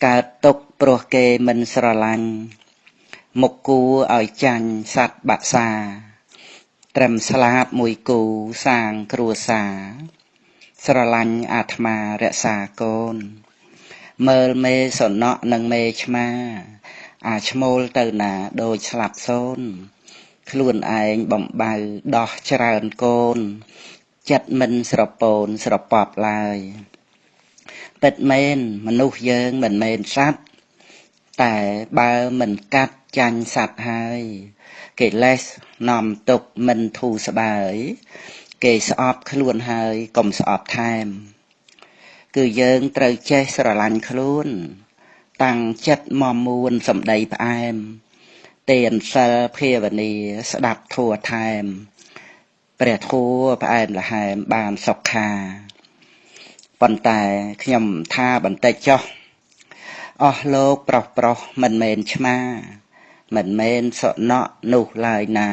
កើតទុកព្រោះគេមិនស្រឡាញ់មុខគូឲ្យចាញ់សត្វបាក់សាត្រឹមស្លាប់មួយគូសាងគ្រួសារស្រឡាញ់អាត្មារក្សាកូនមើលមេសំណក់និងមេឆ្មាអាឈ្មោលទៅណាដូចស្លាប់សូនខ្លួនឯងបំបៅដោះច្រើនកូនចិត្តមិនស្រពោនស្រពប់ឡើយពិតមែនមនុស្សយើងមិនមែនសត្វតែបើមិនកាត់ចាញ់សត្វហើយកិលេសនាំទុកមិនធូរស្បើយគេស្អប់ខ្លួនហើយកុំស្អប់ថែមគឺយើងត្រូវចេះស្រឡាញ់ខ្លួនតាំងចិត្តមមួនសម្ដីផ្អែមទានសិលភាវនាស្ដាប់ធัวថែមព្រះធัวផ្អែមល្ហែមបានសុខាប៉ុន្តែខ្ញុំថាបន្តិចចុះអស់លោកប្រុសមិនមែនឆ្មាមិនមែនសនក់នោះឡើយណា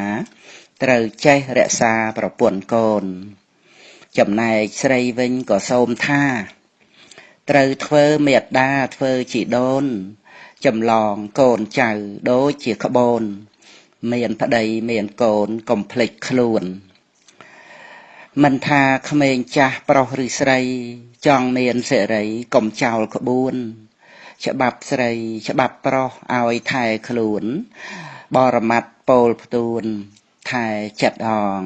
ត្រូវចេះរក្សាប្រពន្ធកូនចំណែកស្រីវិញក៏សូមថាត្រូវធ្វើមេត្តាធ្វើជីដូនចម្លងកូនចៅដូចជាក្បូនមានប្តីមានកូនកុំភ្លេចខ្លួនមិនថាក្មេងចាស់ប្រុសឬស្រីចង់មានសេរីកុំចោលក្បួនច្បាប់ស្រីច្បាប់ប្រុសឲ្យថែខ្លួនបរមត្តពោលផ្ទួនថែចិត្តអង